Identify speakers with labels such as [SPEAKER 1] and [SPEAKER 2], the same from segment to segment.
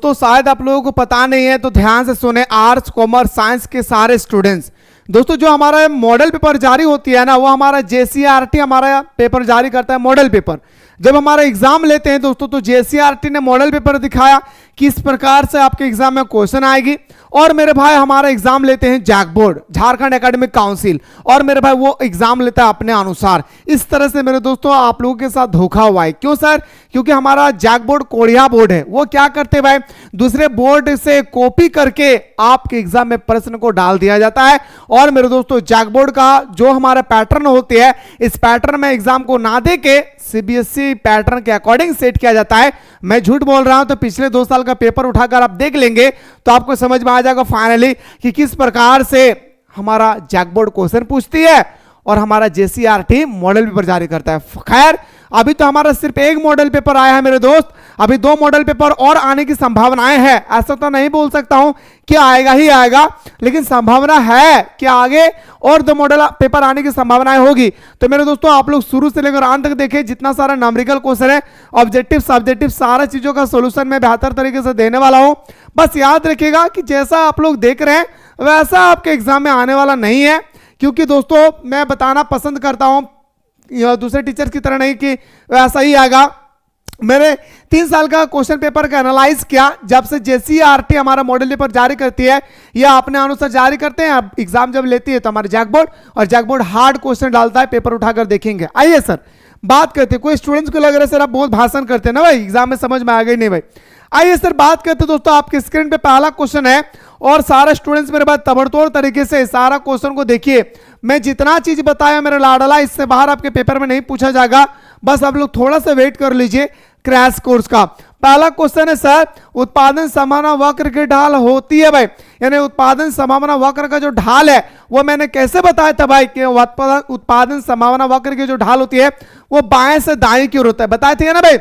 [SPEAKER 1] दोस्तों शायद आप लोगों को पता नहीं है तो ध्यान से सुने, आर्ट्स कॉमर्स साइंस के सारे स्टूडेंट्स। दोस्तों जो हमारा मॉडल पेपर जारी होती है ना, वो हमारा जेसीईआरटी हमारा पेपर जारी करता है मॉडल पेपर। जब हमारा एग्जाम लेते हैं दोस्तों तो जेसीईआरटी ने मॉडल पेपर दिखाया किस प्रकार से आपके एग्जाम में क्वेश्चन आएगी, और मेरे भाई हमारा एग्जाम लेते हैं JAC board, Jharkhand academic council, और मेरे भाई वो एग्जाम लेता है अपने अनुसार। इस तरह से मेरे दोस्तों आप लोगों के साथ धोखा हुआ है। क्यों सर? क्योंकि हमारा जैक बोर्ड कोढ़िया बोर्ड है। वो क्या करते हैं भाई, दूसरे बोर्ड से कॉपी करके आपके एग्जाम में प्रश्न को डाल दिया जाता है। और मेरे दोस्तों जैक बोर्ड का जो हमारा पैटर्न होते हैं, इस पैटर्न में एग्जाम को ना दे के सीबीएसई पैटर्न के अकॉर्डिंग सेट किया जाता है। मैं झूठ बोल रहा हूं तो पिछले 2 साल का पेपर उठाकर आप देख लेंगे तो आपको समझ में आ जाएगा फाइनली कि किस प्रकार से हमारा जैक बोर्ड क्वेश्चन पूछती है और हमारा जेसीईआरटी मॉडल पेपर जारी करता है। खैर अभी तो हमारा सिर्फ एक मॉडल पेपर आया है मेरे दोस्त, अभी 2 मॉडल पेपर और आने की संभावनाएं हैं। ऐसा तो नहीं बोल सकता हूं कि आएगा ही आएगा, लेकिन संभावना है कि आगे और 2 मॉडल पेपर आने की संभावनाएं होगी। तो मेरे दोस्तों आप लोग शुरू से लेकर अंत तक देखें, जितना सारा न्यूमेरिकल क्वेश्चन है, ऑब्जेक्टिव सब्जेक्टिव सारा चीजों का सोल्यूशन मैं बेहतर तरीके से देने वाला हूं। बस याद रखिएगा कि जैसा आप लोग देख रहे हैं वैसा आपके एग्जाम में आने वाला नहीं है, क्योंकि दोस्तों मैं बताना पसंद करता हूं दूसरे टीचर्स की तरह नहीं कि वैसा ही आएगा। मैंने 3 साल का क्वेश्चन पेपर का एनालाइज किया, जब से जेसीईआरटी हमारा मॉडल पेपर जारी करती है या अपने अनुसार जारी करते हैं। अब एग्जाम जब लेती है तो हमारे जैक बोर्ड, और जैक बोर्ड हार्ड क्वेश्चन डालता है, पेपर उठाकर देखेंगे। आइए सर बात करते हैं। कोई स्टूडेंट्स को लग रहा है सर आप बहुत भाषण करते हैं ना भाई, एग्जाम में समझ में आ गई नहीं भाई। आइए सर बात करते हैं दोस्तों, आपके स्क्रीन पे पहला क्वेश्चन है और सारे स्टूडेंट्स मेरे पास तबड़तोड़ तरीके से सारा क्वेश्चन को देखिए। मैं जितना चीज बताया मेरा लाडला, इससे बाहर आपके पेपर में नहीं पूछा जाएगा, बस आप लोग थोड़ा सा वेट कर लीजिए क्रैश कोर्स का। पहला क्वेश्चन है सर, उत्पादन संभावना वक्र की ढाल होती है भाई, यानी उत्पादन संभावना वक्र का जो ढाल है वो मैंने कैसे बताया था भाई कि उत्पादन संभावना वक्र की जो ढाल होती है वो बाएं से दाएं की ओर होता है। बताए थे ना भाई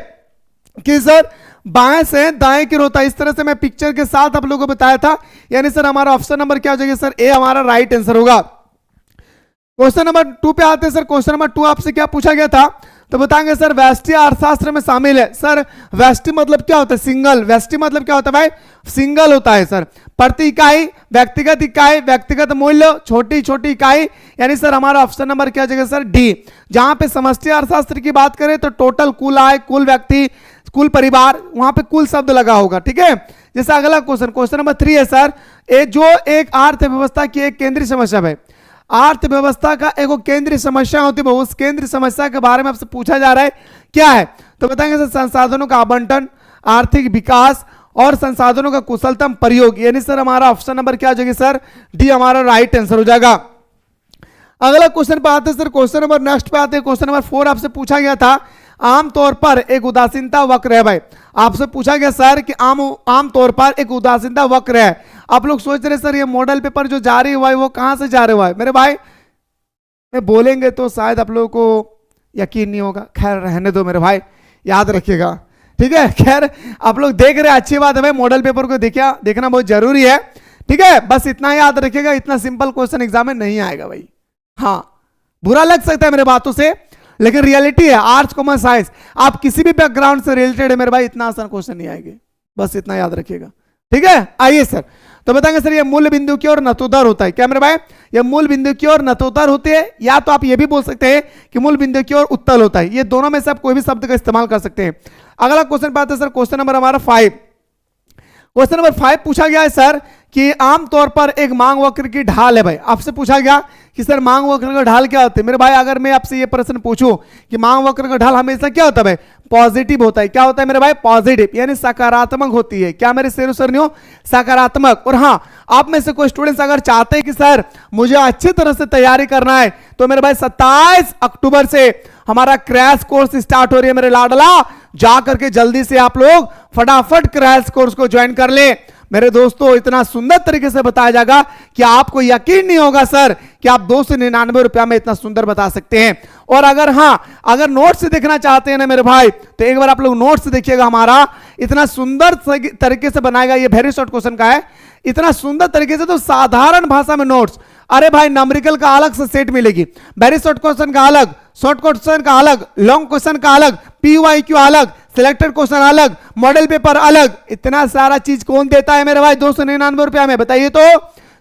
[SPEAKER 1] कि सर बाएं से दाएं की ओर होता है। इस तरह से मैं पिक्चर के साथ आप लोगों को बताया था। यानी सर हमारा ऑप्शन नंबर क्या हो जाएगा सर, ए हमारा राइट आंसर होगा। क्वेश्चन नंबर 2 पे आते हैं सर। क्वेश्चन नंबर 2 आपसे क्या पूछा गया था तो बताएंगे सर व्यष्टि अर्थशास्त्र में शामिल है। सर व्यष्टि मतलब क्या होता है, सिंगल। व्यष्टि मतलब क्या होता है भाई, सिंगल होता है सर। प्रति इकाई, व्यक्तिगत मूल्य, छोटी छोटी इकाई, यानी सर हमारा ऑप्शन नंबर क्या जगह सर डी। जहां पे समष्टि अर्थशास्त्र की बात करें तो टोटल कुल आय, कुल व्यक्ति, कुल परिवार, वहां पे कुल शब्द लगा होगा, ठीक है। जैसे अगला क्वेश्चन नंबर 3 है सर, जो एक अर्थव्यवस्था की एक केंद्रीय समस्या है। अर्थव्यवस्था का एक केंद्रीय समस्या होती है, उस केंद्रीय समस्या के बारे में आपसे पूछा जा रहा है क्या है तो बताएंगे सर संसाधनों का आवंटन, आर्थिक विकास और संसाधनों का कुशलतम प्रयोग। यानी सर हमारा ऑप्शन नंबर क्या हो जाएगा सर डी हमारा राइट आंसर हो जाएगा। अगला क्वेश्चन पे आते हैं सर, क्वेश्चन नंबर नेक्स्ट पे आते हैं। क्वेश्चन नंबर 4 आपसे पूछा गया था, आमतौर पर एक उदासीनता वक्र है भाई। आपसे पूछा गया सर कि आमतौर पर एक उदासीनता वक्र है। आप लोग सोच रहे सर ये मॉडल पेपर जो जारी हुआ है वो कहां से जारी हुआ है। मेरे भाई मैं बोलेंगे तो शायद आप लोगों को यकीन नहीं होगा, खैर रहने दो मेरे भाई, याद रखिएगा, ठीक है। खैर आप लोग देख रहे हैं, अच्छी बात है भाई, मॉडल पेपर को देखना बहुत जरूरी है, ठीक है। बस इतना याद रखिएगा, इतना सिंपल क्वेश्चन एग्जाम में नहीं आएगा भाई। हाँ बुरा लग सकता है मेरे बातों से, लेकिन रियलिटी है। आर्ट्स कॉमर्स साइंस आप किसी भी बैकग्राउंड से रिलेटेड है मेरे भाई, इतना आसान क्वेश्चन नहीं आएंगे, बस इतना याद रखिएगा, ठीक है। आइए सर तो बताएंगे सर ये मूल बिंदु की ओर नतोदर होता है क्या मेरे भाई, ये मूल बिंदु की ओर नतोदर होते हैं, या तो आप ये भी बोल सकते हैं कि मूल बिंदु की ओर उत्तल होता है। ये दोनों में से आप कोई भी शब्द का इस्तेमाल कर सकते हैं। अगला क्वेश्चन पे आते हैं सर, क्वेश्चन नंबर हमारा 5। क्वेश्चन नंबर 5 पूछा गया है सर कि आमतौर पर एक मांग वक्र की ढाल है भाई। आपसे पूछा गया कि सर मांग वक्र का ढाल क्या होता है। मेरे भाई अगर मैं आपसे ये प्रश्न पूछूं कि मांग वक्र का ढाल हमेशा क्या होता है भाई, पॉजिटिव होता है। क्या होता है मेरे भाई, पॉजिटिव, यानी सकारात्मक होती है। क्या मेरे शेरों सरनियों, सकारात्मक। और हाँ आप में से कोई स्टूडेंट्स अगर चाहते हैं कि सर मुझे अच्छी तरह से तैयारी करना है तो मेरे भाई 27 अक्टूबर से हमारा क्रैश कोर्स स्टार्ट हो रही है मेरे लाडला, जा करके जल्दी से आप लोग फटाफट क्रैश कोर्स को ज्वाइन कर ले मेरे दोस्तों। इतना सुंदर तरीके से बताया जाएगा कि आपको यकीन नहीं होगा सर कि आप 299 रुपया में इतना सुंदर बता सकते हैं। और अगर नोट्स देखना चाहते हैं ना मेरे भाई तो एक बार आप लोग नोट्स देखिएगा, हमारा इतना सुंदर तरीके से बनाएगा। ये वेरी शॉर्ट क्वेश्चन का है, इतना सुंदर तरीके से, तो साधारण भाषा में नोट्स। अरे भाई न्यूमेरिकल का अलग से सेट मिलेगी, वेरी शॉर्ट क्वेश्चन का अलग, शॉर्ट क्वेश्चन का अलग, लॉन्ग क्वेश्चन का अलग, पीवाईक्यू अलग, सिलेक्टेड क्वेश्चन अलग, मॉडल पेपर अलग, इतना सारा चीज कौन देता है मेरे भाई 299 रुपया में, बताइए तो।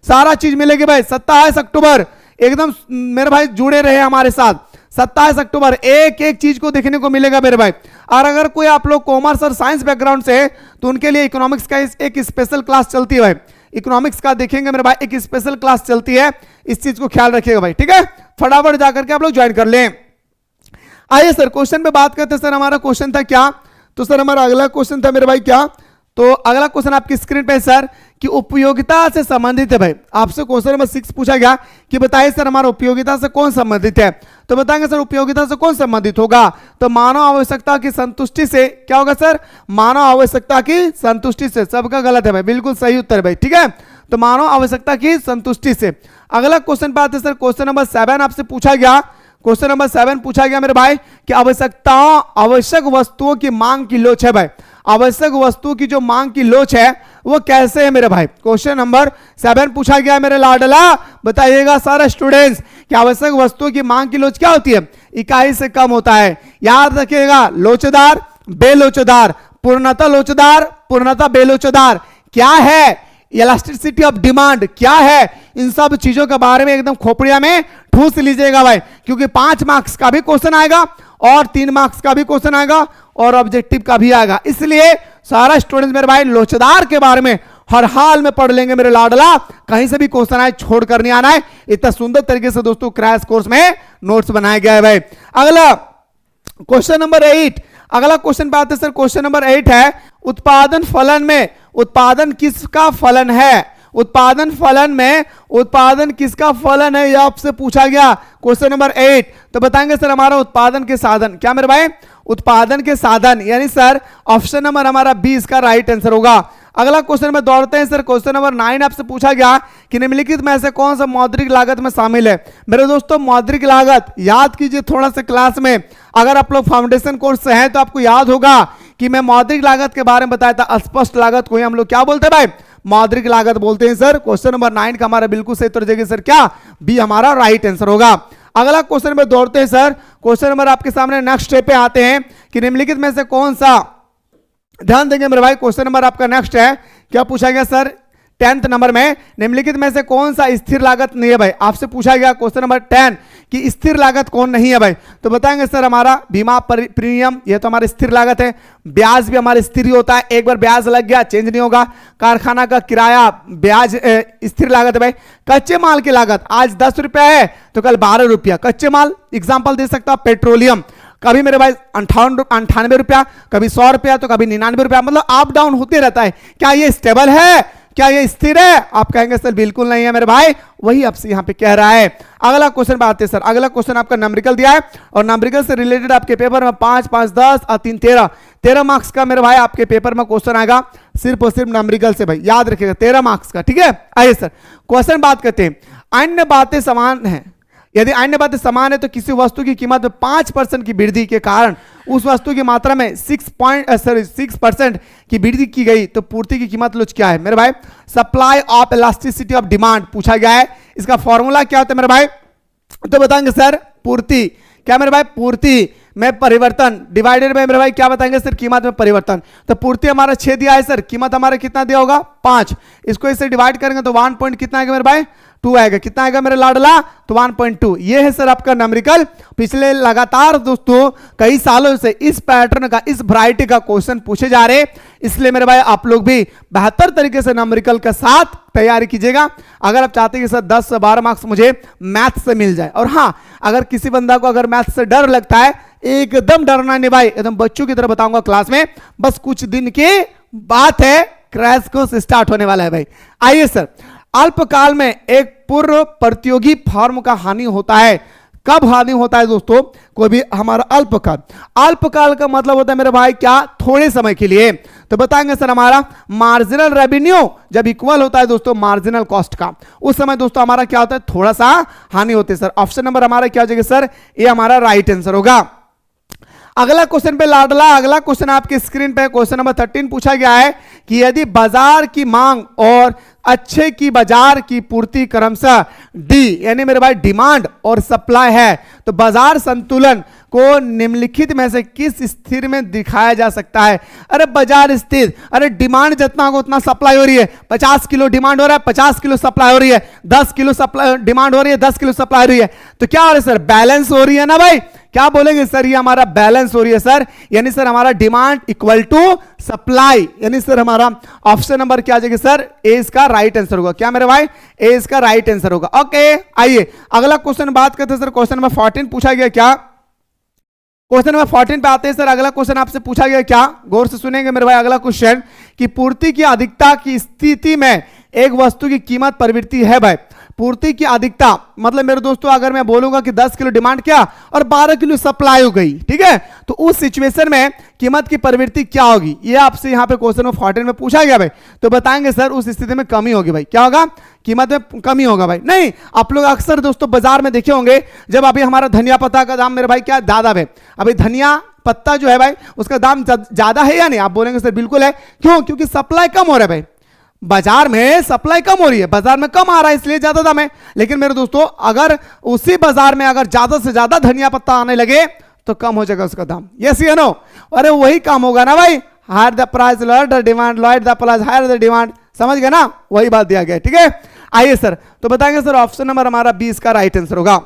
[SPEAKER 1] सारा चीज मिलेगी भाई 27 अक्टूबर, एकदम मेरे भाई जुड़े रहे हमारे साथ। 27 अक्टूबर एक एक चीज को देखने को मिलेगा मेरे भाई। और अगर कोई आप लोग कॉमर्स और साइंस बैकग्राउंड से है तो उनके लिए इकोनॉमिक्स का एक स्पेशल क्लास चलती है भाई। इकोनॉमिक्स का देखेंगे मेरे भाई, एक स्पेशल क्लास चलती है, इस चीज को ख्याल रखिएगा भाई, ठीक है। फटाफट जाकर के आप लोग ज्वाइन कर लें। आइए सर क्वेश्चन पे बात करते हैं। सर हमारा क्वेश्चन था क्या, तो सर हमारा अगला क्वेश्चन था मेरे भाई क्या, तो अगला क्वेश्चन आपकी स्क्रीन पे सर कि उपयोगिता से संबंधित है भाई। आपसे क्वेश्चन नंबर 6 पूछा गया कि बताइए सर हमारा उपयोगिता से कौन संबंधित है, तो बताएंगे सर उपयोगिता से कौन संबंधित होगा, तो मानव आवश्यकता की संतुष्टि से। क्या होगा सर, मानव आवश्यकता की संतुष्टि से। सबका गलत है भाई, बिल्कुल सही उत्तर है भाई, ठीक है। तो मानव आवश्यकता की संतुष्टि से। अगला क्वेश्चन पे आते सर, क्वेश्चन नंबर 7 आपसे पूछा गया। क्वेश्चन नंबर 7 पूछा गया मेरे भाई कि आवश्यक वस्तुओं की मांग की लोच है भाई। आवश्यक वस्तु की जो मांग की लोच है वो कैसे है मेरे भाई। क्वेश्चन नंबर 7 पूछा गया है मेरे लाडला, बताइएगा सारे स्टूडेंट्स कि आवश्यक वस्तुओं की मांग की लोच क्या होती है, इकाई से कम होता है। याद रखिएगा, लोचदार, बेलोचदार, पूर्णतः लोचदार, पूर्णतः बेलोचदार, क्या है इलास्टिसिटी ऑफ डिमांड, क्या है, इन सब चीजों के बारे में एकदम खोपड़िया में ठूस लीजिएगा भाई, क्योंकि 5 मार्क्स का भी क्वेश्चन आएगा और 3 मार्क्स का भी क्वेश्चन आएगा और ऑब्जेक्टिव का भी आएगा। इसलिए सारा स्टूडेंट्स मेरे भाई लोचदार के बारे में हर हाल में पढ़ लेंगे मेरे लाडला, कहीं से भी क्वेश्चन आए छोड़ कर नहीं आना है। इतना सुंदर तरीके से दोस्तों क्रैश कोर्स में नोट्स बनाया गया है भाई। अगला क्वेश्चन नंबर 8, अगला क्वेश्चन पे आते हैं सर। क्वेश्चन नंबर 8 है उत्पादन फलन में उत्पादन किसका फलन है। उत्पादन फलन में उत्पादन किसका फलन है, यह आपसे पूछा गया क्वेश्चन नंबर 8। तो बताएंगे सर हमारा उत्पादन के साधन, क्या मेरे भाई, उत्पादन के साधन, यानी सर ऑप्शन नंबर हमारा बी इसका राइट आंसर होगा। अगला क्वेश्चन में दौड़ते हैं सर। क्वेश्चन नंबर 9 आपसे पूछा गया कि निम्नलिखित में से कौन सा मौद्रिक लागत में शामिल है। मेरे दोस्तों मौद्रिक लागत याद कीजिए थोड़ा सा क्लास में, अगर आप लोग फाउंडेशन कोर्स से हैं तो आपको याद होगा कि मैं मौद्रिक लागत के बारे में बताया था। अस्पष्ट लागत को ही हम लोग क्या बोलते हैं भाई, मौद्रिक लागत बोलते हैं सर। क्वेश्चन नंबर 9 का हमारा बिल्कुल सही उत्तर देंगे सर क्या, बी हमारा राइट आंसर होगा। अगला क्वेश्चन में दौड़ते हैं सर। क्वेश्चन नंबर आपके सामने नेक्स्ट स्टेप पे आते हैं कि निम्नलिखित में से कौन सा, ध्यान देंगे मेरे भाई। क्वेश्चन नंबर आपका नेक्स्ट है, क्या पूछा गया सर 10th नंबर में, निम्नलिखित में से कौन सा स्थिर लागत नहीं है भाई। आपसे पूछा गया क्वेश्चन नंबर 10 कि स्थिर लागत कौन नहीं है भाई, तो बताएंगे सर हमारा बीमा प्रीमियम, ये तो हमारी स्थिर लागत है। ब्याज भी हमारा स्थिर ही होता है, एक बार ब्याज लग गया चेंज नहीं होगा। कारखाना का किराया ब्याज स्थिर लागत है भाई। कच्चे माल की लागत आज 10 रुपया है तो कल 12 रुपया। कच्चे माल एग्जाम्पल दे सकता हूं पेट्रोलियम, कभी मेरे भाई 98 रुपया, कभी 100 रुपया, तो कभी 99 रुपया, मतलब अप डाउन होते रहता है। क्या ये स्टेबल है, क्या ये स्थिर है, आप कहेंगे सर बिल्कुल नहीं है मेरे भाई, वही आपसे यहां पे कह रहा है। अगला क्वेश्चन पे आते हैं सर। अगला क्वेश्चन आपका नंबरिकल दिया है और नंबरिकल से रिलेटेड आपके पेपर में 5, 5, 10 और 3, 13 मार्क्स का मेरे भाई आपके पेपर में क्वेश्चन आएगा सिर्फ और सिर्फ नंबरिकल से भाई, याद रखिएगा 13 मार्क्स का, ठीक है। आइए सर क्वेश्चन बात करते हैं। अन्य बातें समान है, यदि अन्य बातें समान है तो किसी वस्तु की कीमत में 5% की वृद्धि के कारण उस वस्तु की मात्रा में 6% की वृद्धि की गई तो पूर्ति की कीमत लोच क्या है मेरे भाई। Supply of elasticity of demand पूछा गया है, इसका फॉर्मूला क्या होता है मेरे भाई, तो बताएंगे सर पूर्ति, क्या मेरे भाई, पूर्ति में परिवर्तन डिवाइडेड बाय मेरे भाई क्या बताएंगे सर, कीमत में परिवर्तन। तो पूर्ति हमारा 6 दिया है सर, कीमत हमारा कितना दिया होगा 5, इसको इसे डिवाइड करेंगे तो 1 पॉइंट कितना आएगा मेरे भाई 2 आएगा। कितना आएगा मेरे लाडला, तो 1.2। ये है सर आपका न्यूमेरिकल। पिछले लगातार दोस्तों कई सालों से इस पैटर्न का, इस वैरायटी का क्वेश्चन पूछे जा रहे, इसलिए मेरे भाई आप लोग भी बेहतर तरीके से न्यूमेरिकल के साथ तैयारी कीजिएगा। अगर आप चाहते हैं कि सर 10 से 12 मार्क्स मुझे मैथ से मिल जाए, और हाँ अगर किसी बंदा को अगर मैथ से डर लगता है, एकदम डरना नहीं भाई, एकदम बच्चों की तरह बताऊंगा क्लास में, बस कुछ दिन की बात है, क्रैश कोर्स स्टार्ट होने वाला है भाई। आइए सर, अल्पकाल में एक पूर्व प्रतियोगी फॉर्म का हानि होता है। कब हानि होता है दोस्तों, कोई भी हमारा अल्पकाल, अल्पकाल का मतलब होता है मेरे भाई क्या, थोड़े समय के लिए। तो बताएंगे सर हमारा मार्जिनल रेवेन्यू जब इक्वल होता है दोस्तों मार्जिनल कॉस्ट का, उस समय दोस्तों हमारा क्या होता है, थोड़ा सा हानि होती है सर। ऑप्शन नंबर हमारा क्या हो जाएगा सर, ये हमारा राइट आंसर होगा। अगला क्वेश्चन पे लाडला, अगला क्वेश्चन आपके स्क्रीन पे क्वेश्चन नंबर 13 पूछा गया है कि यदि बाजार की मांग और अच्छे की बाजार की पूर्ति क्रमशः डी यानी मेरे भाई डिमांड और सप्लाई है तो बाजार संतुलन को निम्नलिखित में से किस स्थिति में दिखाया जा सकता है। अरे बाजार स्थिर, अरे डिमांड जितना होगा उतना सप्लाई हो रही है, 50 किलो डिमांड हो रहा है 50 किलो सप्लाई हो रही है, 10 किलो सप्लाई डिमांड हो रही है 10 किलो सप्लाई हो रही है, तो क्या हो रहा है सर, बैलेंस हो रही है ना भाई। क्या बोलेंगे सर, ये हमारा बैलेंस हो रही है सर, यानी सर हमारा डिमांड इक्वल टू सप्लाई, यानी सर हमारा ऑप्शन नंबर क्या आ जाएगा सर, ए इसका राइट आंसर होगा। क्या मेरे भाई, ए इसका राइट आंसर होगा। ओके आइए अगला क्वेश्चन बात करते हैं सर, क्वेश्चन नंबर 14 पूछा गया क्या, क्वेश्चन नंबर 14 पे आते हैं सर। अगला क्वेश्चन आपसे पूछा गया क्या, गौर से सुनेंगे मेरे भाई। अगला क्वेश्चन कि पूर्ति की अधिकता की स्थिति में एक वस्तु की कीमत परिवर्ती है भाई। पूर्ति की अधिकता मतलब मेरे दोस्तों अगर मैं बोलूंगा कि 10 किलो डिमांड क्या और 12 किलो सप्लाई हो गई, ठीक है, तो उस सिचुएशन में कीमत की प्रवृत्ति क्या होगी, ये आपसे यहां पे क्वेश्चन नंबर 14 में पूछा गया भाई। तो बताएंगे सर उस स्थिति में कमी होगी भाई। क्या होगा, कीमत में कमी होगा भाई। नहीं, आप लोग अक्सर दोस्तों बाजार में देखे होंगे, जब अभी हमारा धनिया पत्ता का दाम मेरे भाई क्या ज्यादा है, अभी धनिया पत्ता जो है भाई उसका दाम ज्यादा है या नहीं, आप बोलेंगे सर बिल्कुल है। क्यों, क्योंकि सप्लाई कम हो रहा है भाई, बाजार में सप्लाई कम हो रही है, बाजार में कम आ रहा है इसलिए ज्यादा दाम है। लेकिन मेरे दोस्तों अगर उसी बाजार में अगर ज्यादा से ज्यादा धनिया पत्ता आने लगे तो कम हो जाएगा उसका दाम। यस या नो, अरे वही काम होगा ना भाई, higher the price lower the demand, lower the price higher the demand, समझ गए ना, वही बात दिया गया है। ठीक है आइए सर, तो बताएंगे सर ऑप्शन नंबर हमारा 20 का राइट आंसर होगा।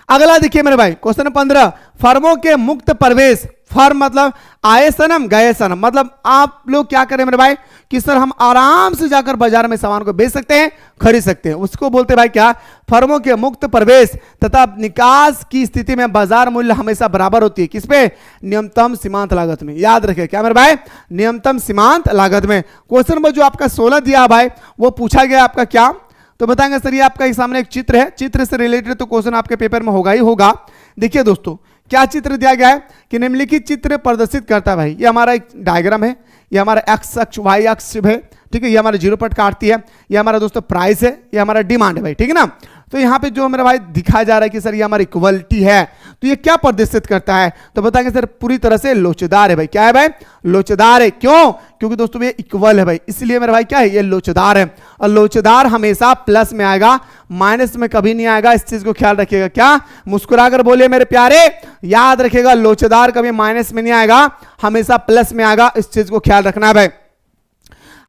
[SPEAKER 1] अगला देखिए मेरे भाई क्वेश्चन 15, फर्मों के मुक्त प्रवेश, फर्म मतलब आए सनम गए सनम, मतलब आप लोग क्या करें मेरे भाई कि सर हम आराम से जाकर बाजार में सामान को बेच सकते हैं, खरीद सकते हैं, उसको बोलते हैं भाई क्या, फर्मों के मुक्त प्रवेश तथा निकास की स्थिति में बाजार मूल्य हमेशा बराबर होती है किस पे, न्यूनतम सीमांत लागत में। याद रखें क्या मेरे भाई, न्यूनतम सीमांत लागत में। क्वेश्चन नंबर जो आपका 16 दिया भाई वो पूछा गया आपका क्या, तो बताएंगे सर ये आपका सामने एक चित्र है, चित्र से रिलेटेड तो क्वेश्चन आपके पेपर में होगा ही होगा। देखिए दोस्तों क्या चित्र दिया गया है कि निम्नलिखित चित्र प्रदर्शित करता है भाई, ये हमारा एक डायग्राम है, ये हमारा एक्स अक्ष वाई अक्ष है, ठीक है, ये हमारा 0 पट काटती है, ये हमारा दोस्तों प्राइस है, ये हमारा डिमांड है भाई, ठीक है ना। तो यहाँ पे जो मेरा भाई दिखाया जा रहा है कि सर ये हमारी इक्वलिटी है, तो ये क्या प्रदर्शित करता है, तो बताएंगे सर पूरी तरह से लोचदार है भाई। क्या है भाई, लोचदार है। क्यों, क्योंकि दोस्तों ये इक्वल है भाई, इसलिए मेरा भाई क्या है, ये लोचदार है। और लोचदार हमेशा प्लस में आएगा, माइनस में कभी नहीं आएगा, इस चीज को ख्याल रखिएगा। क्या, मुस्कुराकर बोलिए मेरे प्यारे, याद रखिएगा लोचदार कभी माइनस में नहीं आएगा, हमेशा प्लस में आएगा, इस चीज को ख्याल रखना है भाई।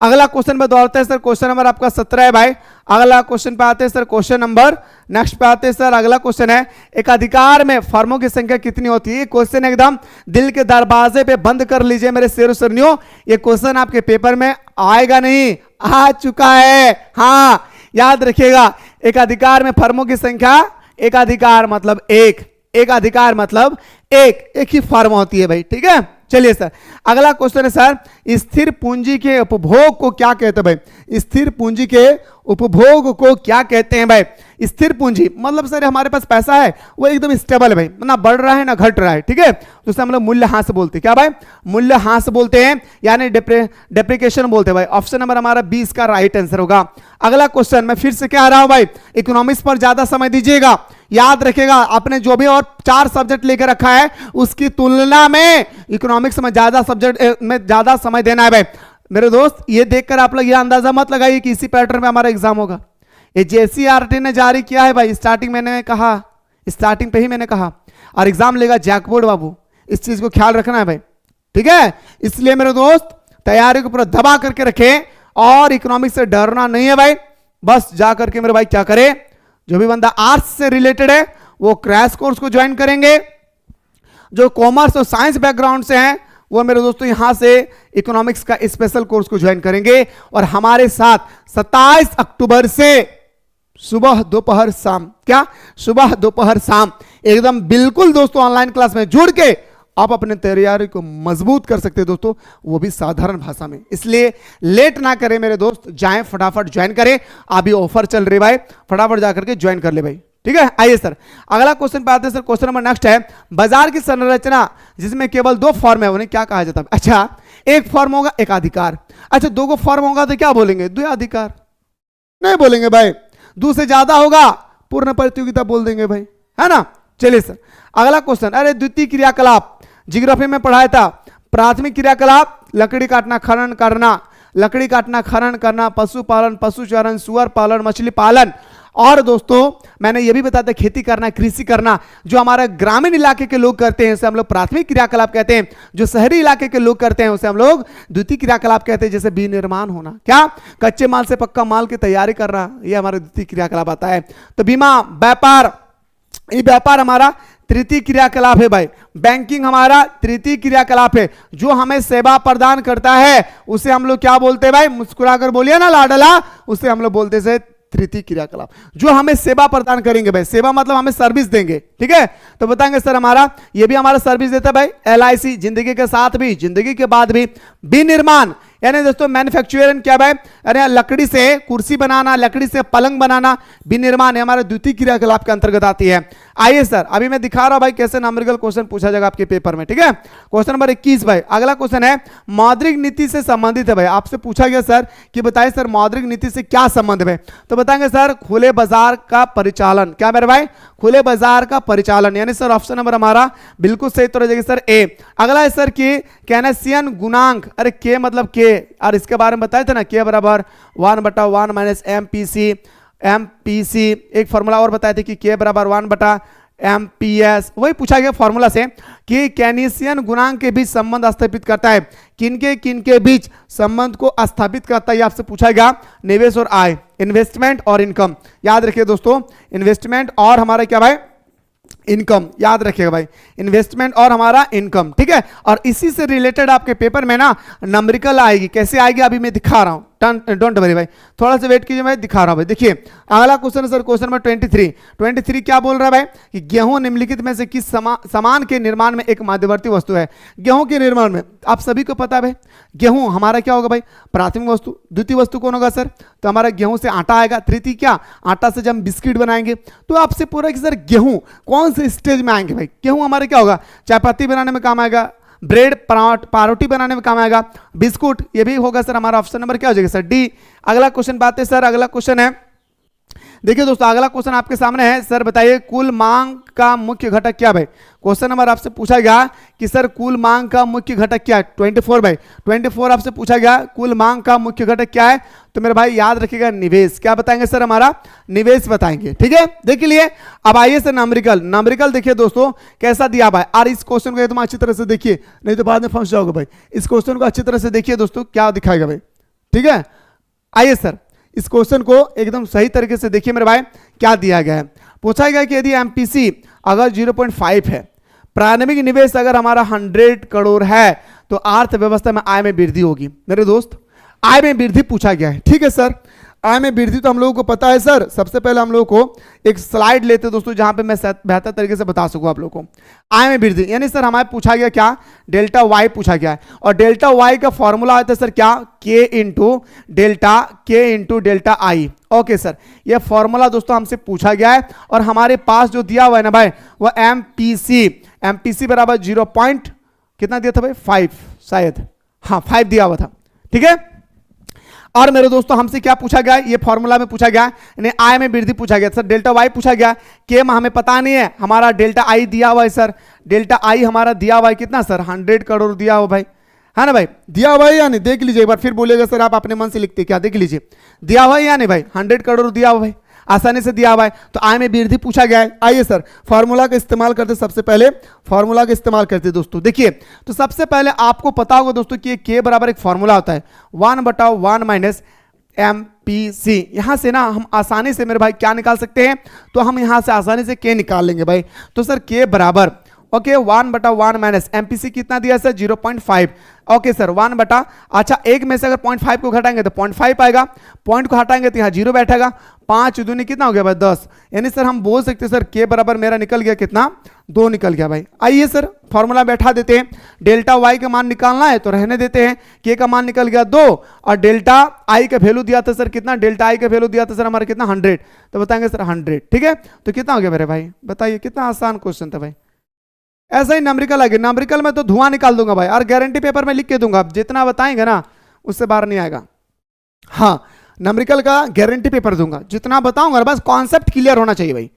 [SPEAKER 1] अगला क्वेश्चन पे दौड़ते हैं सर, क्वेश्चन नंबर आपका 17 है भाई। अगला क्वेश्चन पे आते हैं सर, क्वेश्चन नंबर नेक्स्ट पे आते हैं सर। अगला क्वेश्चन है एक अधिकार में फर्मों की संख्या कितनी होती है। क्वेश्चन एकदम दिल के दरवाजे पे बंद कर लीजिए मेरे शेरों सरनियों, ये क्वेश्चन आपके पेपर में आएगा नहीं, आ चुका है। हाँ याद रखिएगा, एक अधिकार में फर्मों की संख्या, एक अधिकार मतलब एक अधिकार मतलब एक ही फर्म होती है भाई, ठीक है। चलिए सर अगला क्वेश्चन है सर, स्थिर पूंजी के उपभोग को क्या कहते हैं भाई, स्थिर पूंजी के उपभोग को क्या कहते हैं भाई। स्थिर पूंजी मतलब सर हमारे पास पैसा है वो एकदम स्टेबल है भाई, ना बढ़ रहा है ना घट रहा है, ठीक है, तो उसे हम लोग मूल्यह्रास बोलते हैं। क्या भाई, मूल्यह्रास बोलते हैं, यानी डेप्रिकेशन बोलते हैं भाई। ऑप्शन नंबर हमारा 20 का राइट आंसर होगा। अगला क्वेश्चन मैं फिर से क्या आ रहा हूं भाई, इकोनॉमिक्स पर ज्यादा समय दीजिएगा, याद रखेगा आपने जो भी और 4 सब्जेक्ट लेकर रखा है उसकी तुलना में इकोनॉमिक्स में ज्यादा सब्जेक्ट में ज्यादा समय देना है भाई। मेरे दोस्त ये देखकर आप लोग ये अंदाजा मत लगाइए कि इसी पैटर्न में हमारा एग्जाम होगा। ये JCERT ने जारी किया है भाई, स्टार्टिंग मैंने कहा, स्टार्टिंग पे ही मैंने कहा, और एग्जाम लेगा जैकबोर्ड बाबू, इस चीज को ख्याल रखना है भाई, ठीक है। इसलिए मेरे दोस्त तैयारी को पूरा दबा करके रखें और इकोनॉमिक्स से डरना नहीं है भाई। बस जा करके मेरे भाई क्या करे, जो भी बंदा आर्ट्स से रिलेटेड है वो क्रैश कोर्स को ज्वाइन करेंगे, जो कॉमर्स और साइंस बैकग्राउंड से हैं वो मेरे दोस्तों यहां से इकोनॉमिक्स का स्पेशल कोर्स को ज्वाइन करेंगे। और हमारे साथ 27 अक्टूबर से सुबह दोपहर शाम, क्या सुबह दोपहर शाम एकदम बिल्कुल दोस्तों ऑनलाइन क्लास में जुड़ के आप अपने तैयारी को मजबूत कर सकते हैं दोस्तों, वो भी साधारण भाषा में। इसलिए लेट ना करें मेरे दोस्त, जाएं फटाफट ज्वाइन करें, अभी ऑफर चल रही भाई, फटाफट जाकर के ज्वाइन कर ले भाई, ठीक है। आइए सर अगला क्वेश्चन पे आते हैं सर। क्वेश्चन नंबर नेक्स्ट है, बाजार की संरचना जिसमें केवल 2 फॉर्म है उन्हें क्या कहा जाता है। अच्छा एक फॉर्म होगा एक अधिकार, अच्छा 2 को फॉर्म होगा तो क्या बोलेंगे, 2 अधिकार नहीं बोलेंगे भाई, 2 से ज्यादा होगा पूर्ण प्रतियोगिता बोल देंगे भाई, है ना। चलिए सर अगला क्वेश्चन, अरे द्वितीय क्रियाकलाप जियोग्राफी में पढ़ाया था प्राथमिक क्रियाकलाप लकड़ी काटना खनन करना, लकड़ी काटना खनन करना, पशुपालन पशुचारण, सुअर पालन मछली पालन, और दोस्तों मैंने ये भी बताया था खेती करना कृषि करना, जो हमारे ग्रामीण इलाके के लोग करते हैं उसे हम लोग प्राथमिक क्रियाकलाप कहते हैं, जो शहरी इलाके के लोग करते हैं उसे हम लोग द्वितीय क्रियाकलाप कहते हैं। जैसे विनिर्माण होना, क्या कच्चे माल से पक्का माल की तैयारी करना, ये हमारे द्वितीय क्रियाकलाप आता है। तो बीमा व्यापार, ये व्यापार हमारा तृतीय क्रियाकलाप है भाई। बैंकिंग हमारा तृतीय क्रियाकलाप है। जो हमें सेवा प्रदान करता है उसे हम लोग क्या बोलते हैं भाई, मुस्कुराकर बोलिए ना लाडला, उसे हम लोग बोलते हैं तृतीय क्रियाकलाप। जो हमें सेवा प्रदान करेंगे भाई, सेवा मतलब हमें सर्विस देंगे, ठीक है। तो बताएंगे सर हमारा ये भी हमारा सर्विस देता है भाई। LIC जिंदगी के साथ भी जिंदगी के बाद भी। विनिर्माण यानी दोस्तों मैन्युफैक्चरिंग क्या भाई, अरे लकड़ी से कुर्सी बनाना, लकड़ी से पलंग बनाना, विनिर्माण हमारे द्वितीय क्रियाकलाप के अंतर्गत आती है। आइए सर अभी मैं दिखा रहा हूं भाई कैसे न्यूमेरिकल क्वेश्चन पूछा जाएगा आपके पेपर में, ठीक है। क्वेश्चन नंबर 21 भाई, अगला क्वेश्चन है मौद्रिक नीति से संबंधित है भाई। आपसे पूछा गया सर कि बताइए सर मौद्रिक नीति से क्या संबंध है, तो बताएंगे सर खुले बाजार का परिचालन। क्या मेरे भाई, खुले बाजार का परिचालन, यानी सर ऑप्शन नंबर हमारा बिल्कुल सही तो रहेगा सर ए। अगला है सर कि केनेसियन गुणांक, अरे के मतलब के, और इसके बारे में बताए थे ना, के बराबर 1/1 माइनस MPC। एक फॉर्मूला और बताए थे कि के बराबर 1/MPS। वही पूछा गया फॉर्मूला से कि केनेसियन गुणांक के बीच संबंध स्थापित करता है, किनके बीच संबंध को स्थापित करता है, ये आपसे पूछा गया। निवेश और आय, इन्वेस्टमेंट और इनकम, याद रखिए दोस्तों, इन्वेस्टमेंट और हमारा क्या भाई, इनकम, याद रखिएगा भाई, इन्वेस्टमेंट और हमारा इनकम, ठीक है। और इसी से रिलेटेड आपके पेपर में ना नंबरिकल आएगी। कैसे आएगी अभी मैं दिखा रहा हूं, डोंट वरी भाई, थोड़ा सा वेट कीजिए, मैं दिखा रहा हूं भाई। देखिए अगला क्वेश्चन है सर क्वेश्चन नंबर 23 क्या बोल रहा है भाई कि गेहूं निम्नलिखित में से किस सामान के निर्माण में एक मध्यवर्ती वस्तु है। गेहूं के निर्माण में आप सभी को पता है भाई, गेहूं हमारा क्या होगा भाई, प्राथमिक वस्तु। द्वितीय वस्तु कौन होगा सर, तो हमारा गेहूं से आटा आएगा। तृतीय क्या, आटा से जब हम बिस्किट बनाएंगे। तो आपसे पूरा कि सर गेहूं कौन से स्टेज में आएंगे भाई, गेहूं हमारे क्या होगा, चायपत्ती बनाने में काम आएगा, ब्रेड पारोटी बनाने में काम आएगा, बिस्कुट, ये भी होगा सर हमारा ऑप्शन नंबर क्या हो जाएगा सर डी। अगला क्वेश्चन बात है सर, अगला क्वेश्चन है, देखिए दोस्तों अगला क्वेश्चन आपके सामने है। सर बताइए कुल मांग का मुख्य घटक क्या भाई। क्वेश्चन नंबर आपसे पूछा गया कि सर कुल मांग का मुख्य घटक क्या है। 24 भाई, 24 आपसे पूछा गया कुल मांग का मुख्य घटक क्या है, तो मेरे भाई याद रखिएगा निवेश। क्या बताएंगे सर, हमारा निवेश बताएंगे, ठीक है। देख लिए। अब आइए सर नंबरिकल देखिए दोस्तों कैसा दिया भाई। और इस क्वेश्चन को एकदम अच्छी तरह से देखिए, नहीं तो बाद में फंस जाओगे भाई। इस क्वेश्चन को अच्छी तरह से देखिए दोस्तों क्या दिखाएगा भाई, ठीक है। आइए सर इस क्वेश्चन को एकदम सही तरीके से देखिए मेरे भाई, क्या दिया गया है। पूछा गया कि यदि MPC अगर 0.5 है, प्रारंभिक निवेश अगर हमारा 100 करोड़ है, तो अर्थव्यवस्था में आय में वृद्धि होगी। मेरे दोस्त आय में वृद्धि पूछा गया है, ठीक है सर। आय में वृद्धि तो हम लोगों को पता है सर। सबसे पहले हम लोगों को एक स्लाइड लेते हैं दोस्तों, जहां पे मैं बेहतर तरीके से बता सकूं आप लोगों को। आय में वृद्धि यानी सर हमारे पूछा गया क्या, डेल्टा वाई पूछा गया है। और डेल्टा वाई का फॉर्मूला आता है सर क्या, के इंटू डेल्टा आई। ओके सर, यह फॉर्मूला दोस्तों हमसे पूछा गया है। और हमारे पास जो दिया हुआ है ना भाई, वो MPC बराबर 0. कितना दिया था भाई, 5 शायद, हाँ 5 दिया हुआ था, ठीक है। और मेरे दोस्तों हमसे क्या पूछा गया, ये फॉर्मूला में पूछा गया, यानी आय में वृद्धि पूछा गया सर। डेल्टा वाई पूछा गया, के हमें पता नहीं है, हमारा डेल्टा आई दिया हुआ है सर। डेल्टा आई हमारा दिया हुआ है कितना सर, 100 करोड़ दिया हुआ भाई, है ना भाई, दिया हुआ है या नहीं, देख लीजिए एक बार, फिर बोलिएगा सर आप अपने मन से लिखते क्या, देख लीजिए दिया हुआ है या नहीं भाई, 100 करोड़ दिया हुआ भाई, आसानी से दिया हुआ है। तो आय में वृद्धि पूछा गया है। आइए सर फॉर्मूला का इस्तेमाल करते, सबसे पहले फॉर्मूला का इस्तेमाल करते दोस्तों। देखिए तो सबसे पहले आपको पता होगा दोस्तों कि के बराबर एक फॉर्मूला होता है 1/1 माइनस MPC। यहां से ना हम आसानी से मेरे भाई क्या निकाल सकते हैं, तो हम यहां से आसानी से के निकाल लेंगे भाई। तो सर के बराबर ओके 1/1 माइनस MPC कितना दिया सर 0.5। ओके सर 1 अच्छा एक में से अगर 0.5 को घटाएंगे तो 0.5 आएगा, पॉइंट को हटाएंगे तो यहाँ 0 बैठेगा, 5 दूनी कितना हो गया भाई 10। यानी सर हम बोल सकते हैं सर के बराबर मेरा निकल गया कितना, 2 निकल गया भाई। आइए सर फॉर्मूला बैठा देते हैं। डेल्टा वाई का मान निकालना है तो रहने देते हैं, के का मान निकल गया 2 और डेल्टा आई का वैल्यू दिया था सर कितना, डेल्टा आई का वैल्यू दिया था सर हमारा कितना 100, तो बताएंगे सर 100, ठीक है। तो कितना हो गया मेरे भाई, बताइए कितना आसान क्वेश्चन था भाई। ऐसा ही नंबरिकल आगे, नंबरिकल में तो धुआं निकाल दूंगा भाई, और गारंटी पेपर में लिख के दूंगा, जितना बताएंगे ना उससे बाहर नहीं आएगा। हाँ नंबरिकल का गारंटी पेपर दूंगा, जितना बताऊंगा बस कॉन्सेप्ट क्लियर होना चाहिए भाई,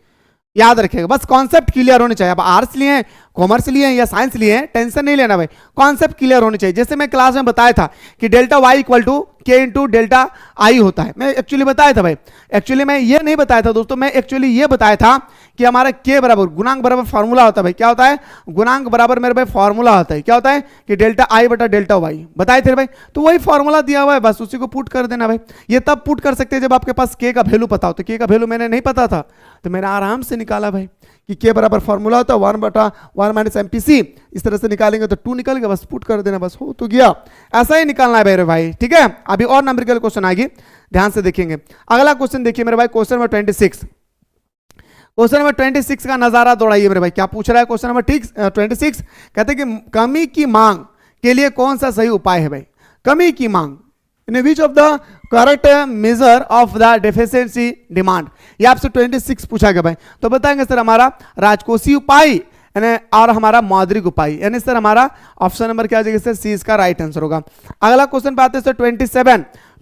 [SPEAKER 1] याद रखिएगा बस कॉन्सेप्ट क्लियर होने चाहिए। अब आर्ट्स लिए कॉमर्स लिए हैं या साइंस लिए हैं, टेंशन नहीं लेना भाई, कॉन्सेप्ट क्लियर होने चाहिए। जैसे मैं क्लास में बताया था कि डेल्टा वाई इक्वल टू के इंटू डेल्टा आई होता है, मैं एक्चुअली बताया था भाई। एक्चुअली मैं ये नहीं बताया था दोस्तों, मैं एक्चुअली ये बताया था कि हमारा के बराबर गुणांक बराबर फॉर्मूला होता है भाई। क्या होता है? गुणांक बराबर मेरे भाई फॉर्मूला होता है। क्या होता है? कि डेल्टा आई बटा डेल्टा वाई, बताए थे भाई। तो वही फॉर्मूला दिया हुआ है, बस उसी को पुट कर देना भाई। ये तब पुट कर सकते हैं जब आपके पास के का वैल्यू पता हो। तो के का वैल्यू मैंने नहीं पता था, तो मैंने आराम से निकाला भाई कि के बराबर फॉर्मूला होता है 1 बटा 1 माइनस एमपीसी। इस तरह से निकालेंगे तो 2 निकल गया, बस पुट कर देना, बस हो तो गया। ऐसा ही निकालना है मेरे भाई, ठीक है। अभी और नंबरिकल क्वेश्चन आएगी, ध्यान से देखेंगे। अगला क्वेश्चन देखिए मेरे भाई, क्वेश्चन नंबर 26। क्वेश्चन नंबर 26 का नजारा दौड़ाइए मेरे भाई। क्या पूछ रहा है क्वेश्चन नंबर 26? कहते हैं कि कमी की मांग के लिए कौन सा सही उपाय है भाई? कमी की मांग, in which of the correct measure of the deficiency demand, ये आपसे 26 पूछा गया भाई। तो बताएंगे सर हमारा राजकोषीय उपाय और हमारा मौद्रिक उपाय, यानी सर हमारा ऑप्शन नंबर क्या आ जाएगा सर? सी इसका राइट आंसर होगा। अगला क्वेश्चन पे आते हैं सर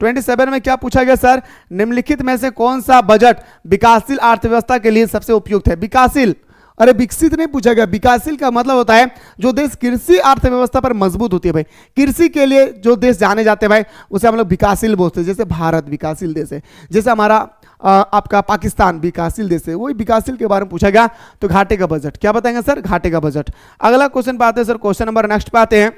[SPEAKER 1] 27 में क्या पूछा गया सर? निम्नलिखित में से कौन सा बजट विकासशील अर्थव्यवस्था के लिए सबसे उपयुक्त है? विकासशील, अरे विकसित नहीं पूछा गया। विकासशील का मतलब होता है जो देश कृषि अर्थव्यवस्था पर मजबूत होती है भाई। कृषि के लिए जो देश जाने जाते हैं भाई, उसे हम लोग विकासशील बोलते हैं। जैसे भारत विकासशील देश है, जैसे हमारा आपका पाकिस्तान विकासशील देश है, वही विकासशील के बारे में पूछा गया। तो घाटे का बजट, क्या बताएंगे सर? घाटे का बजट। अगला क्वेश्चन पे आते हैं सर, क्वेश्चन नंबर नेक्स्ट पे आते हैं।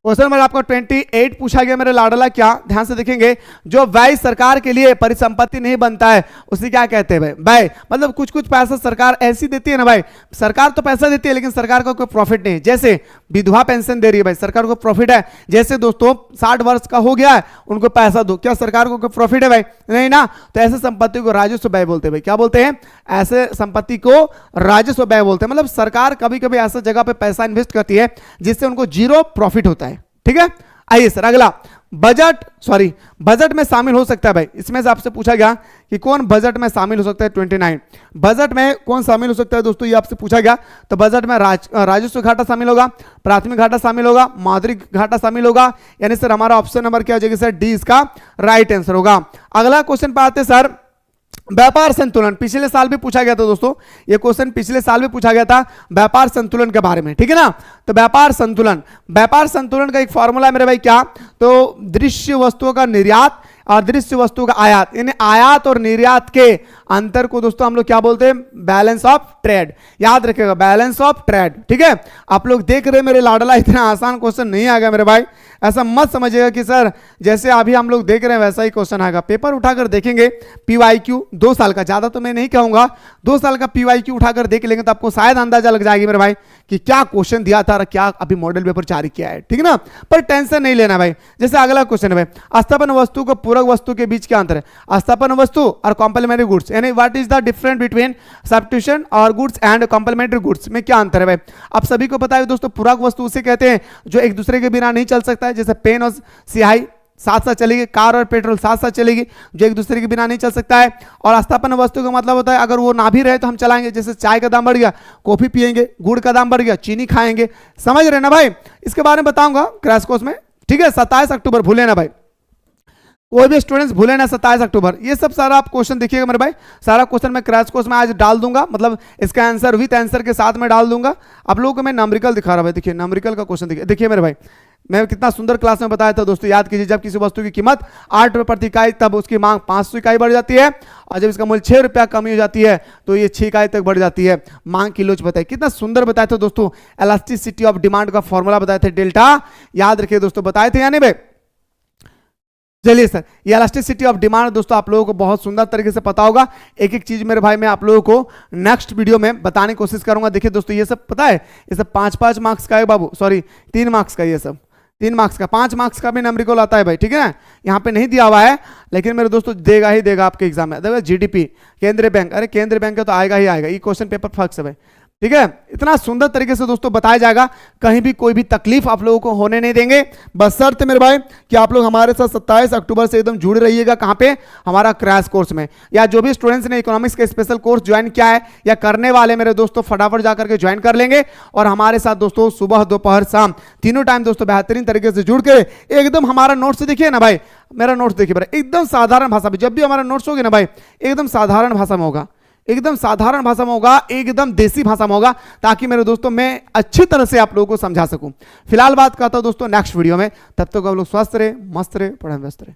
[SPEAKER 1] क्वेश्चन नंबर आपका 28 पूछा गया मेरे लाडला। क्या? ध्यान से देखेंगे, जो व्यय सरकार के लिए परिसंपत्ति नहीं बनता है उसे क्या कहते हैं भाई? व्यय मतलब कुछ कुछ पैसा सरकार ऐसी देती है ना भाई, सरकार तो पैसा देती है लेकिन सरकार का कोई प्रॉफिट नहीं। जैसे विधवा पेंशन दे रही है भाई, सरकार को प्रॉफिट है। जैसे दोस्तों 60 वर्ष का हो गया है, उनको पैसा दो, क्या सरकार को कोई प्रॉफिट है भाई? नहीं ना। तो ऐसे संपत्ति को राजस्व व्यय बोलते हैं भाई। क्या बोलते हैं? ऐसे संपत्ति को राजस्व व्यय बोलते हैं। मतलब सरकार कभी कभी ऐसा जगह पे पैसा इन्वेस्ट करती है जिससे उनको जीरो प्रॉफिट होता है, ठीक है। आइए सर अगला, बजट में शामिल हो सकता है भाई। इसमें से आपसे पूछा गया कि कौन बजट में शामिल हो सकता है? 29 बजट में कौन शामिल हो सकता है दोस्तों, ये आपसे पूछा गया। तो बजट में राजस्व घाटा शामिल होगा, प्राथमिक घाटा शामिल होगा, मौद्रिक घाटा शामिल होगा, यानी सर हमारा ऑप्शन नंबर क्या हो जाएगा सर? डी इसका राइट आंसर होगा। अगला क्वेश्चन पे आते सर, व्यापार संतुलन। पिछले साल भी पूछा गया था दोस्तों, ये क्वेश्चन पिछले साल भी पूछा गया था व्यापार संतुलन के बारे में, ठीक है ना। तो व्यापार संतुलन का एक फॉर्मूला है मेरे भाई। क्या? तो दृश्य वस्तुओं का निर्यात और दृश्य वस्तुओं का आयात, यानी आयात और निर्यात के अंतर को दोस्तों हम लोग क्या बोलते हैं? Balance of trade. याद रखिएगा, बैलेंस ऑफ ट्रेड, ठीक है। आप लोग देख रहे हैं मेरे लाडला, इतना आसान क्वेश्चन नहीं आएगा मेरे भाई। ऐसा मत समझिएगा कि सर जैसे अभी हम लोग देख रहे हैं वैसा ही क्वेश्चन आएगा। पेपर उठाकर देखेंगे, PYQ 2 साल का, ज्यादा तो मैं नहीं कहूंगा, 2 साल का PYQ उठाकर देख लेंगे तो आपको शायद अंदाजा लग जाएगी मेरे भाई कि क्या क्वेश्चन दिया था और क्या अभी मॉडल पेपर जारी किया है, ठीक है ना। पर टेंशन नहीं लेना भाई। जैसे अगला क्वेश्चन है भाई, अस्थापन वस्तु को पूरक वस्तु के बीच क्या अंतर है? अस्थापन वस्तु और कॉम्प्लीमेंट्री गुड्स, यानी what is the difference between substitution और गुड्स एंड कॉम्प्लीमेंट्री गुड्स में क्या अंतर है भाई? आप सभी को पता है दोस्तों, पूरक वस्तु उसे कहते हैं जो एक दूसरे के बिना नहीं चल सकता है। जैसे पेन और स्याही साथ साथ चलेगी, कार और पेट्रोल साथ साथ चलेगी, जो एक दूसरे के बिना नहीं चल सकता है। और अस्थापन वस्तु का मतलब होता है अगर वो ना भी रहे तो हम चलाएंगे। जैसे चाय का दाम बढ़ गया, कॉफी पिएंगे, गुड़ का दाम बढ़ गया, चीनी खाएंगे। समझ रहे ना भाई? इसके बारे में बताऊंगा क्रैश कोर्स में, ठीक है। 27 अक्टूबर भूले ना भाई, कोई भी स्टूडेंट्स भूले ना, 27 अक्टूबर। ये सब सारा आप क्वेश्चन देखिएगा मेरे भाई, सारा क्वेश्चन मैं क्रैश कोर्स में आज डाल दूंगा, मतलब इसका आंसर विथ आंसर के साथ में डाल दूंगा। आप लोगों को मैं नंबरिकल दिखा रहा हूं, देखिए नंबरिकल का क्वेश्चन देखिए मेरे भाई। मैं कितना सुंदर क्लास में बताया था दोस्तों, याद कीजिए। जब किसी वस्तु की कीमत 8 रुपये प्रति इकाई, तब उसकी मांग 500 इकाई बढ़ जाती है, और जब इसका मूल्य 6 रुपया कमी हो जाती है तो ये 6 इकाई तक बढ़ जाती है। मांग की लोच बताए, कितना सुंदर बताया था दोस्तों। इलास्टिसिटी ऑफ डिमांड का फॉर्मूला बताए थे, डेल्टा, याद रखिए दोस्तों, बताए थे या नहीं भाई? चलिए सर, ये इलास्टिसिटी ऑफ डिमांड दोस्तों आप लोगों को बहुत सुंदर तरीके से पता होगा। एक एक चीज मेरे भाई मैं आप लोगों को नेक्स्ट वीडियो में बताने की कोशिश करूंगा। देखिए दोस्तों, ये सब पता है, ये सब 5-5 मार्क्स का है बाबू, सॉरी 3 मार्क्स का, ये सब 3 मार्क्स का, 5 मार्क्स का भी नंबरिकल आता है भाई, ठीक है ना। यहाँ पे नहीं दिया हुआ है लेकिन मेरे दोस्तों देगा ही देगा आपके एग्जाम में। देखो GDP, केंद्रीय बैंक, अरे केंद्रीय बैंक का तो आएगा ही आएगा, ये क्वेश्चन पेपर फर्स्ट है भाई, ठीक है। इतना सुंदर तरीके से दोस्तों बताया जाएगा, कहीं भी कोई भी तकलीफ आप लोगों को होने नहीं देंगे। बस शर्त मेरे भाई कि आप लोग हमारे साथ 27 अक्टूबर से एकदम जुड़े रहिएगा। कहाँ पे? हमारा क्रैश कोर्स में। या जो भी स्टूडेंट्स ने इकोनॉमिक्स का स्पेशल कोर्स ज्वाइन किया है या करने वाले मेरे दोस्तों, फटाफट जाकर के ज्वाइन कर लेंगे। और हमारे साथ दोस्तों सुबह दोपहर शाम तीनों टाइम दोस्तों बेहतरीन तरीके से जुड़ के एकदम हमारा नोट्स देखिए ना भाई, मेरा नोट्स देखिए भाई, एकदम साधारण भाषा में। जब भी हमारा नोट्स होगी ना भाई, एकदम साधारण भाषा में होगा, एकदम साधारण भाषा में होगा, एकदम देसी भाषा में होगा, ताकि मेरे दोस्तों मैं अच्छी तरह से आप लोगों को समझा सकूं। फिलहाल बात करता हूं दोस्तों नेक्स्ट वीडियो में, तब तक आप लोग स्वस्थ रहे, मस्त रहे, पढ़ाई में व्यस्त रहे।